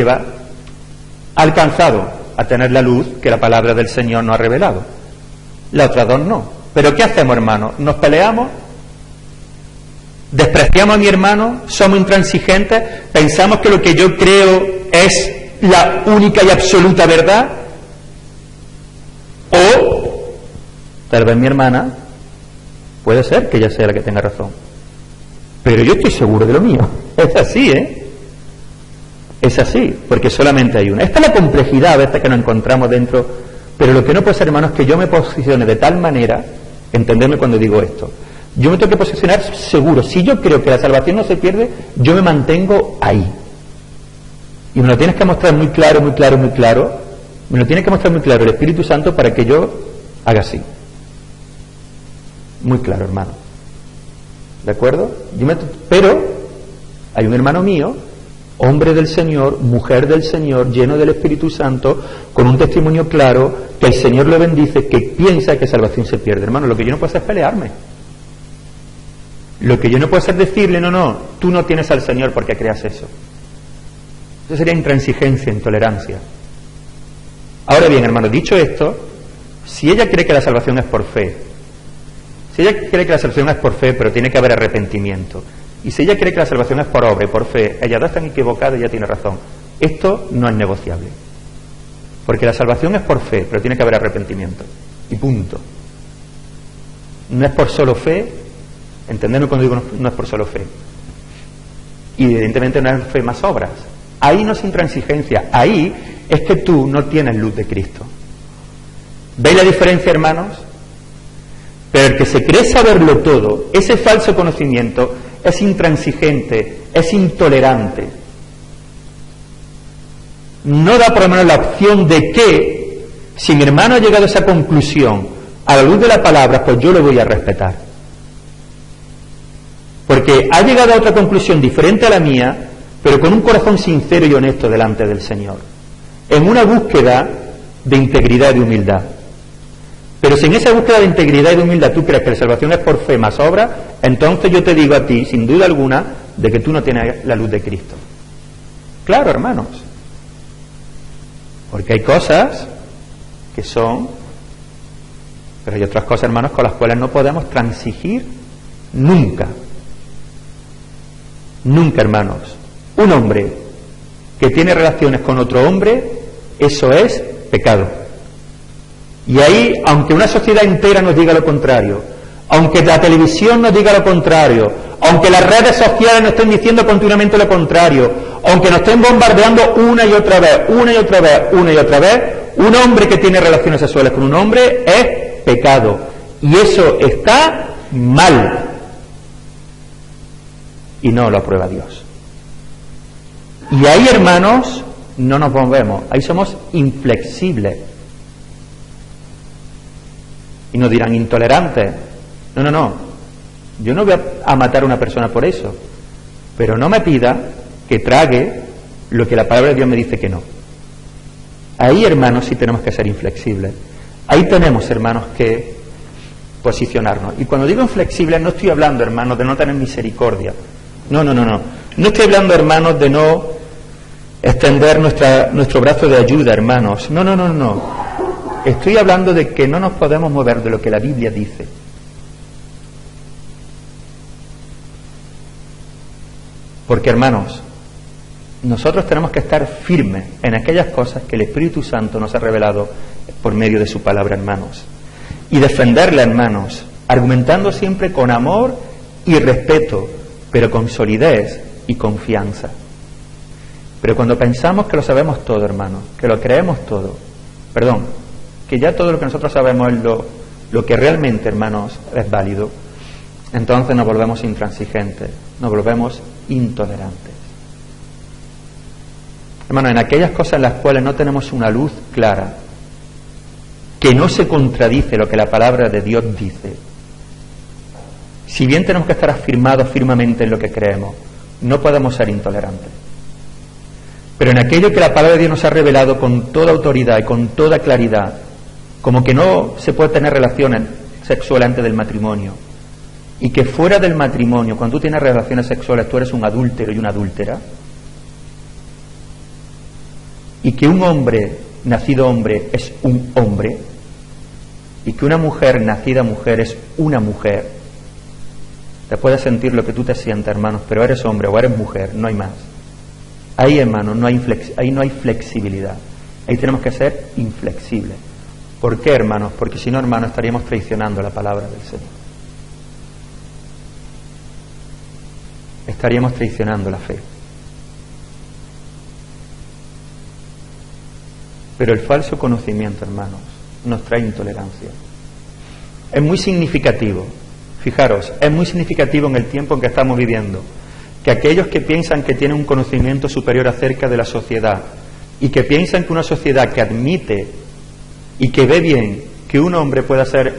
ha alcanzado a tener la luz que la palabra del Señor nos ha revelado. Las otras dos no. Pero ¿qué hacemos, hermano? ¿Nos peleamos? ¿Despreciamos a mi hermano? ¿Somos intransigentes? ¿Pensamos que lo que yo creo es la única y absoluta verdad? O tal vez mi hermana puede ser que ella sea la que tenga razón, pero yo estoy seguro de lo mío. Es así, es así, porque solamente hay una. Esta es la complejidad a veces que nos encontramos dentro, pero lo que no puede ser, hermano, es que yo me posicione de tal manera, entenderme cuando digo esto, Yo me tengo que posicionar seguro. Si yo creo que la salvación no se pierde, yo me mantengo ahí. Y me lo tienes que mostrar muy claro, muy claro, muy claro. Me lo tiene que mostrar muy claro el Espíritu Santo para que yo haga así. Muy claro, hermano. ¿De acuerdo? Pero hay un hermano mío, hombre del Señor, mujer del Señor, lleno del Espíritu Santo, con un testimonio claro, que el Señor lo bendice, que piensa que salvación se pierde. Hermano, lo que yo no puedo hacer es pelearme. Lo que yo no puedo hacer es decirle, no, tú no tienes al Señor porque creas eso. Eso sería intransigencia, intolerancia. Ahora bien, hermano, dicho esto, si ella cree que la salvación es por fe, si ella cree que la salvación es por fe, pero tiene que haber arrepentimiento, y si ella cree que la salvación es por obra y por fe, ellas dos están equivocadas y ella tiene razón. Esto no es negociable. Porque la salvación es por fe, pero tiene que haber arrepentimiento. Y punto. No es por solo fe, entendedme cuando digo no es por solo fe. Y evidentemente no es fe más obras. Ahí no es intransigencia, ahí es que tú no tienes luz de Cristo. ¿Veis la diferencia, hermanos? Pero el que se cree saberlo todo, ese falso conocimiento, es intransigente, es intolerante. No da por lo menos la opción de que, si mi hermano ha llegado a esa conclusión, a la luz de la palabra, pues yo lo voy a respetar. Porque ha llegado a otra conclusión diferente a la mía, pero con un corazón sincero y honesto delante del Señor, en una búsqueda de integridad y de humildad. Pero si en esa búsqueda de integridad y de humildad tú crees que la salvación es por fe más obra, entonces yo te digo a ti, sin duda alguna, de que tú no tienes la luz de Cristo. Claro, hermanos. Porque hay cosas que son, pero hay otras cosas, hermanos, con las cuales no podemos transigir nunca. Nunca, hermanos. Un hombre que tiene relaciones con otro hombre, eso es pecado. Y ahí, aunque una sociedad entera nos diga lo contrario, aunque la televisión nos diga lo contrario, aunque las redes sociales nos estén diciendo continuamente lo contrario, aunque nos estén bombardeando una y otra vez, un hombre que tiene relaciones sexuales con un hombre es pecado. Y eso está mal. Y no lo aprueba Dios. Y ahí, hermanos, no nos movemos, ahí somos inflexibles. Y nos dirán intolerantes. No. Yo no voy a matar a una persona por eso. Pero no me pida que trague lo que la palabra de Dios me dice que no. Ahí, hermanos, sí tenemos que ser inflexibles. Ahí tenemos, hermanos, que posicionarnos. Y cuando digo inflexibles, no estoy hablando, hermanos, de no tener misericordia. No. No estoy hablando, hermanos, de no extender nuestro brazo de ayuda, hermanos. No. Estoy hablando de que no nos podemos mover de lo que la Biblia dice. Porque, hermanos, nosotros tenemos que estar firmes en aquellas cosas que el Espíritu Santo nos ha revelado por medio de su palabra, hermanos. Y defenderla, hermanos, argumentando siempre con amor y respeto, pero con solidez y confianza. Pero cuando pensamos que lo sabemos todo, hermanos, que lo creemos todo, que ya todo lo que nosotros sabemos es lo que realmente, hermanos, es válido, entonces nos volvemos intransigentes, nos volvemos intolerantes. Hermanos, en aquellas cosas en las cuales no tenemos una luz clara, que no se contradice lo que la palabra de Dios dice, si bien tenemos que estar afirmados firmemente en lo que creemos, no podemos ser intolerantes. Pero en aquello que la palabra de Dios nos ha revelado con toda autoridad y con toda claridad, como que no se puede tener relaciones sexuales antes del matrimonio, y que fuera del matrimonio, cuando tú tienes relaciones sexuales, tú eres un adúltero y una adúltera, y que un hombre nacido hombre es un hombre, y que una mujer nacida mujer es una mujer, te puedes sentir lo que tú te sientas, hermanos, pero eres hombre o eres mujer, no hay más. Ahí, hermanos, ahí no hay flexibilidad. Ahí tenemos que ser inflexibles. ¿Por qué, hermanos? Porque si no, hermanos, estaríamos traicionando la palabra del Señor. Estaríamos traicionando la fe. Pero el falso conocimiento, hermanos, nos trae intolerancia. Es muy significativo. Fijaros, es muy significativo en el tiempo en que estamos viviendo, que aquellos que piensan que tienen un conocimiento superior acerca de la sociedad y que piensan que una sociedad que admite y que ve bien que un hombre, puede ser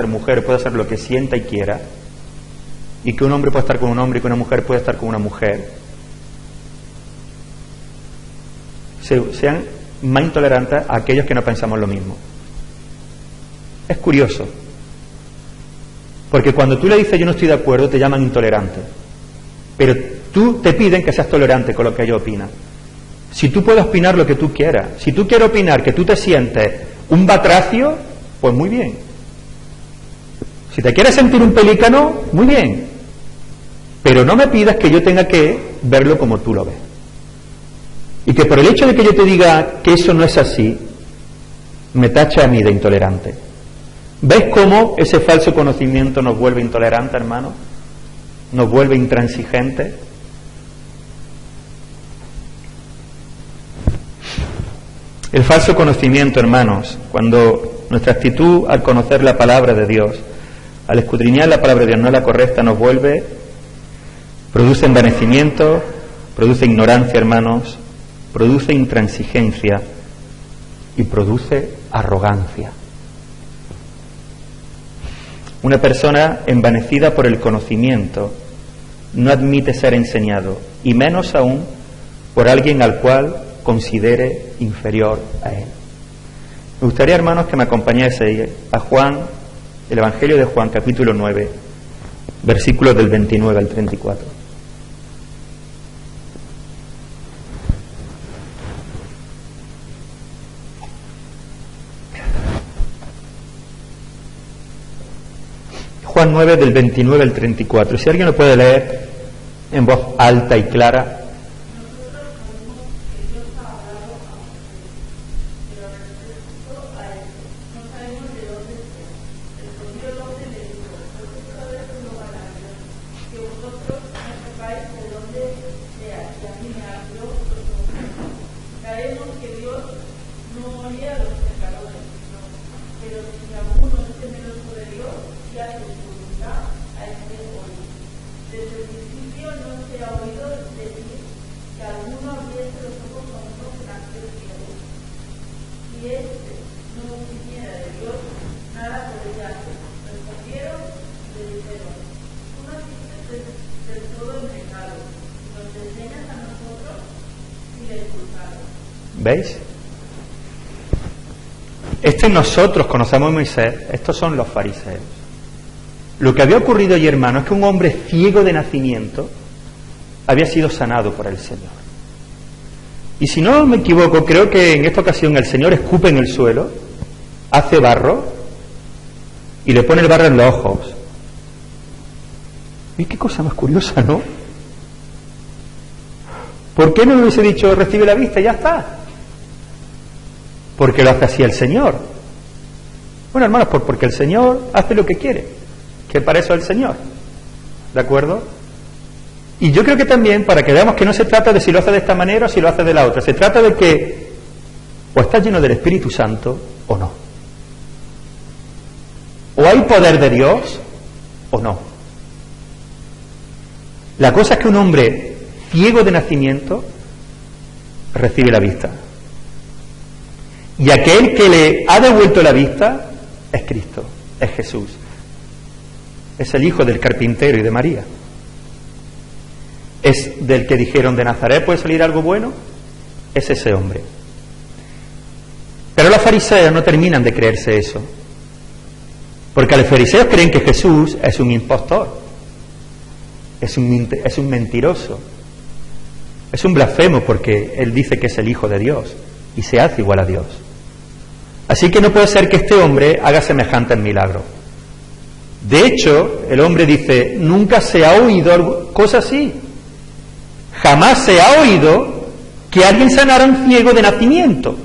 mujer, puede hacer lo que sienta y quiera, y que un hombre puede estar con un hombre y que una mujer puede estar con una mujer, sean más intolerantes a aquellos que no pensamos lo mismo. Es curioso, porque cuando tú le dices yo no estoy de acuerdo, te llaman intolerante, pero tú te piden que seas tolerante con lo que ellos opinan. Si tú puedes opinar lo que tú quieras, si tú quieres opinar que tú te sientes un batracio, pues muy bien. Si te quieres sentir un pelícano, muy bien, pero no me pidas que yo tenga que verlo como tú lo ves. Y que por el hecho de que yo te diga que eso no es así, me tacha a mí de intolerante. ¿Ves cómo ese falso conocimiento nos vuelve intolerantes, hermanos? Nos vuelve intransigentes. El falso conocimiento, hermanos, cuando nuestra actitud al conocer la palabra de Dios, al escudriñar la palabra de Dios no es la correcta, nos produce envanecimiento, produce ignorancia, hermanos, produce intransigencia y produce arrogancia. Una persona envanecida por el conocimiento no admite ser enseñado, y menos aún por alguien al cual considere inferior a él. Me gustaría, hermanos, que me acompañase a Juan, el Evangelio de Juan, capítulo 9, versículos del 29 al 34. Juan 9, del 29 al 34. Si alguien lo puede leer en voz alta y clara. ¿Veis? Nosotros conocemos a Moisés, estos son los fariseos. Lo que había ocurrido allí, hermano, es que un hombre ciego de nacimiento había sido sanado por el Señor. Y si no me equivoco, creo que en esta ocasión el Señor escupe en el suelo, hace barro y le pone el barro en los ojos. ¿Y qué cosa más curiosa, no? ¿Por qué no le hubiese dicho recibe la vista y ya está? Porque lo hace así el Señor. Bueno, hermanos, porque el Señor hace lo que quiere, que para eso es el Señor. ¿De acuerdo? Y yo creo que también, para que veamos que no se trata de si lo hace de esta manera o si lo hace de la otra, se trata de que o estás lleno del Espíritu Santo o no. O hay poder de Dios o no. La cosa es que un hombre ciego de nacimiento recibe la vista. Y aquel que le ha devuelto la vista es Cristo, es Jesús. Es el hijo del carpintero y de María. Es del que dijeron de Nazaret puede salir algo bueno. Es ese hombre. Pero los fariseos no terminan de creerse eso. Porque los fariseos creen que Jesús es un impostor. Es un mentiroso. Es un blasfemo porque él dice que es el Hijo de Dios y se hace igual a Dios. Así que no puede ser que este hombre haga semejantes milagros. De hecho, el hombre dice, nunca se ha oído cosa así. Jamás se ha oído que alguien sanara a un ciego de nacimiento.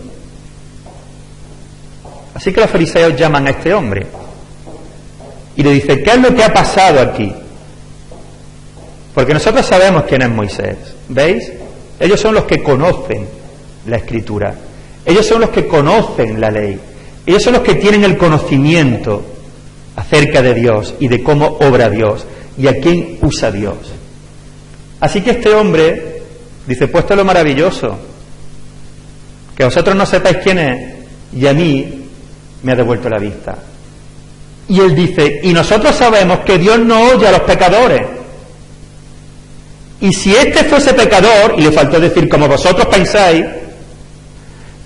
Así que los fariseos llaman a este hombre y le dicen, ¿qué es lo que ha pasado aquí? Porque nosotros sabemos quién es Moisés, ¿veis? Ellos son los que conocen la Escritura, ellos son los que conocen la ley, ellos son los que tienen el conocimiento acerca de Dios y de cómo obra Dios y a quién usa Dios. Así que este hombre dice, pues esto es lo maravilloso, que vosotros no sepáis quién es y a mí me ha devuelto la vista. Y él dice, y nosotros sabemos que Dios no oye a los pecadores. Y si este fuese pecador, y le faltó decir como vosotros pensáis,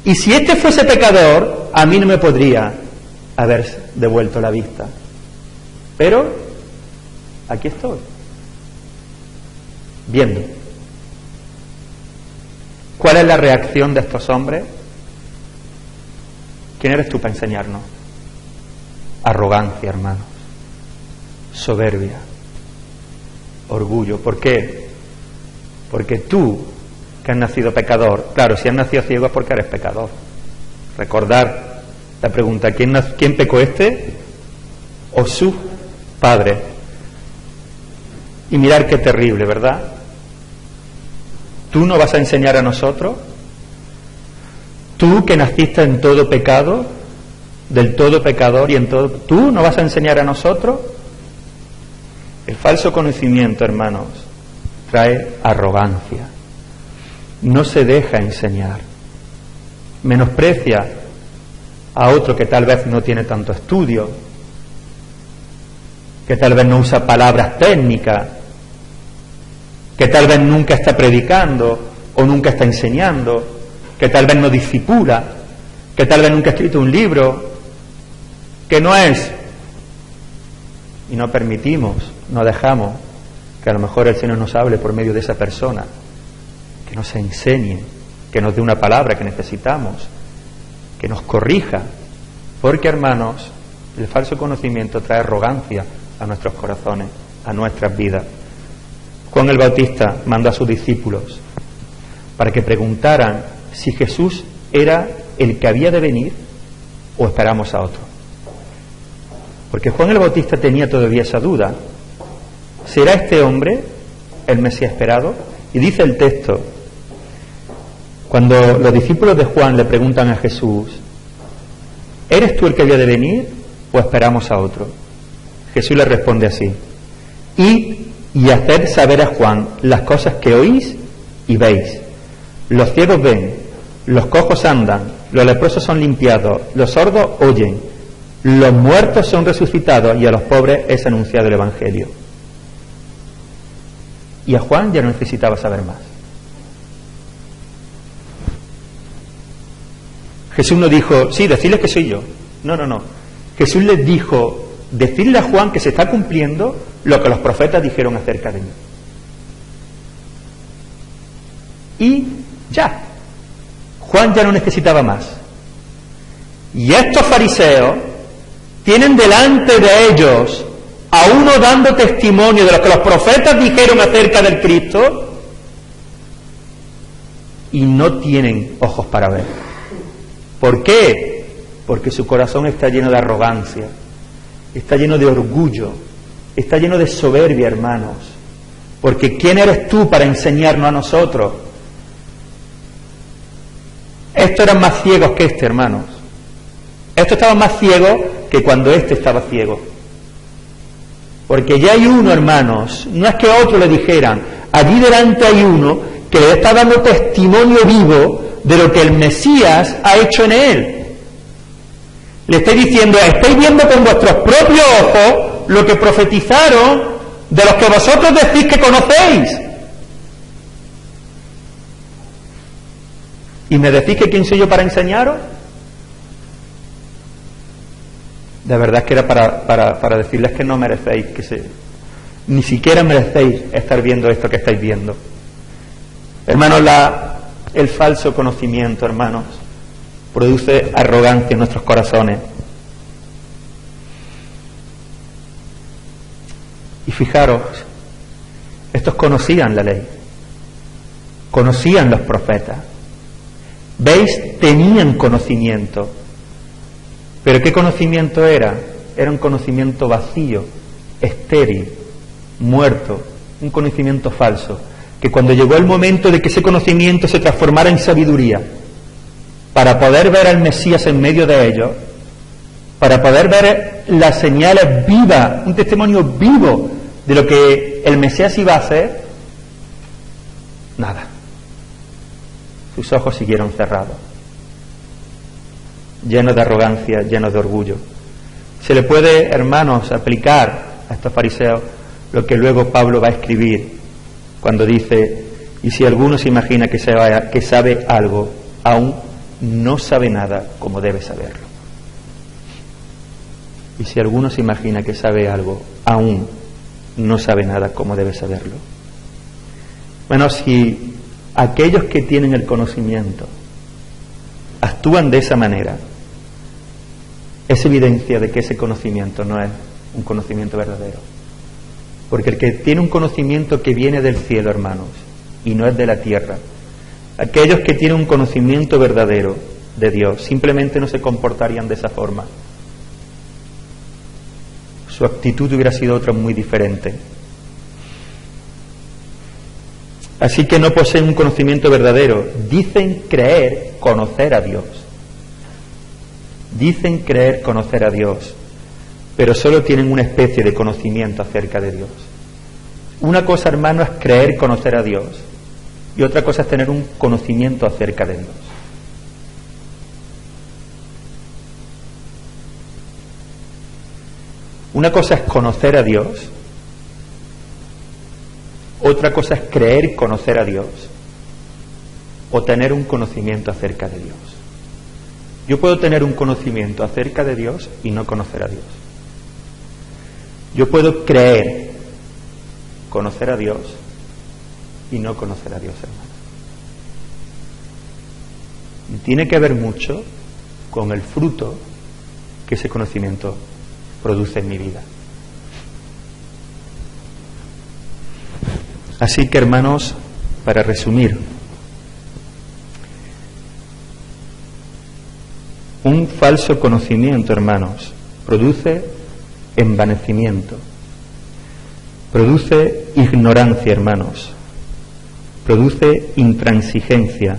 y si este fuese pecador, a mí no me podría haber devuelto la vista. Pero aquí estoy, viendo. ¿Cuál es la reacción de estos hombres? ¿Quién eres tú para enseñarnos? Arrogancia, hermanos. Soberbia. Orgullo. ¿Por qué? Porque tú, que has nacido pecador, claro, si has nacido ciego es porque eres pecador. Recordar la pregunta, ¿quién pecó este? ¿O su padre? Y mirar qué terrible, ¿verdad? ¿Tú no vas a enseñar a nosotros? Tú que naciste en todo pecado, del todo pecador y en todo... ¿Tú no vas a enseñar a nosotros? El falso conocimiento, hermanos, trae arrogancia. No se deja enseñar. Menosprecia a otro que tal vez no tiene tanto estudio, que tal vez no usa palabras técnicas, que tal vez nunca está predicando o nunca está enseñando, que tal vez no discipula, que tal vez nunca ha escrito un libro, que no es. Y no permitimos, no dejamos que a lo mejor el Señor nos hable por medio de esa persona, que nos enseñe, que nos dé una palabra que necesitamos, que nos corrija, porque, hermanos, el falso conocimiento trae arrogancia a nuestros corazones, a nuestras vidas. Juan el Bautista mandó a sus discípulos para que preguntaran si Jesús era el que había de venir o esperamos a otro. Porque Juan el Bautista tenía todavía esa duda. ¿Será este hombre el Mesías esperado? Y dice el texto, cuando los discípulos de Juan le preguntan a Jesús, ¿eres tú el que había de venir o esperamos a otro? Jesús le responde así, id y haced saber a Juan las cosas que oís y veis. Los ciegos ven, los cojos andan, los leprosos son limpiados, los sordos oyen, los muertos son resucitados y a los pobres es anunciado el Evangelio. Y a Juan ya no necesitaba saber más. Jesús no dijo, sí, decirles que soy yo. No. Jesús les dijo, decirle a Juan que se está cumpliendo lo que los profetas dijeron acerca de mí. Y ya. Juan ya no necesitaba más. Y estos fariseos tienen delante de ellos a uno dando testimonio de lo que los profetas dijeron acerca del Cristo y no tienen ojos para ver. ¿Por qué? Porque su corazón está lleno de arrogancia, está lleno de orgullo, está lleno de soberbia, hermanos. Porque ¿quién eres tú para enseñarnos a nosotros? Estos eran más ciegos que este, hermanos. Estos estaban más ciegos que cuando este estaba ciego. Porque ya hay uno, hermanos, no es que otro le dijeran, allí delante hay uno que le está dando testimonio vivo de lo que el Mesías ha hecho en él. Le estoy diciendo, estáis viendo con vuestros propios ojos lo que profetizaron de los que vosotros decís que conocéis. ¿Y me decís que quién soy yo para enseñaros? De verdad que era para decirles que no merecéis, ni siquiera merecéis estar viendo esto que estáis viendo. Hermanos, el falso conocimiento, hermanos, produce arrogancia en nuestros corazones. Y fijaros, estos conocían la ley, conocían los profetas. ¿Veis? Tenían conocimiento. ¿Pero qué conocimiento era? Era un conocimiento vacío, estéril, muerto, un conocimiento falso, que cuando llegó el momento de que ese conocimiento se transformara en sabiduría, para poder ver al Mesías en medio de ellos, para poder ver las señales vivas, un testimonio vivo de lo que el Mesías iba a hacer, nada. Sus ojos siguieron cerrados, llenos de arrogancia, llenos de orgullo. Se le puede, hermanos, aplicar a estos fariseos lo que luego Pablo va a escribir cuando dice: y si alguno se imagina que sabe algo, aún no sabe nada como debe saberlo. Y si alguno se imagina que sabe algo, aún no sabe nada como debe saberlo. Bueno, si aquellos que tienen el conocimiento actúan de esa manera, es evidencia de que ese conocimiento no es un conocimiento verdadero. Porque el que tiene un conocimiento que viene del cielo, hermanos, y no es de la tierra, aquellos que tienen un conocimiento verdadero de Dios simplemente no se comportarían de esa forma. Su actitud hubiera sido otra muy diferente. Así que no poseen un conocimiento verdadero. Dicen creer conocer a Dios. Dicen creer conocer a Dios, pero solo tienen una especie de conocimiento acerca de Dios. Una cosa, hermano, es creer conocer a Dios, y otra cosa es tener un conocimiento acerca de Dios. Una cosa es conocer a Dios, otra cosa es creer conocer a Dios o tener un conocimiento acerca de Dios. Yo puedo tener un conocimiento acerca de Dios y no conocer a Dios. Yo puedo creer conocer a Dios y no conocer a Dios, hermano. Y tiene que ver mucho con el fruto que ese conocimiento produce en mi vida. Así que, hermanos, para resumir, un falso conocimiento, hermanos, produce envanecimiento, produce ignorancia, hermanos, produce intransigencia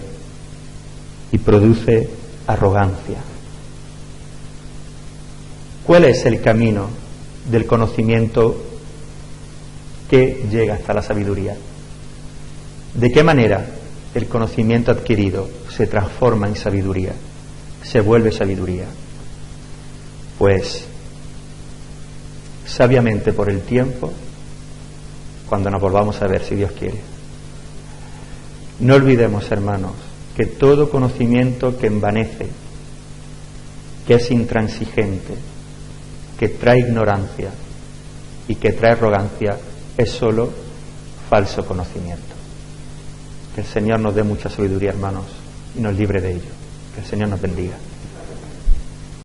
y produce arrogancia. ¿Cuál es el camino del conocimiento que llega hasta la sabiduría? ¿De qué manera el conocimiento adquirido se transforma en sabiduría, se vuelve sabiduría? Pues sabiamente por el tiempo, cuando nos volvamos a ver, si Dios quiere. No olvidemos, hermanos, que todo conocimiento que envanece, que es intransigente, que trae ignorancia y que trae arrogancia, es solo falso conocimiento. Que el Señor nos dé mucha sabiduría, hermanos, y nos libre de ello. Que el Señor nos bendiga.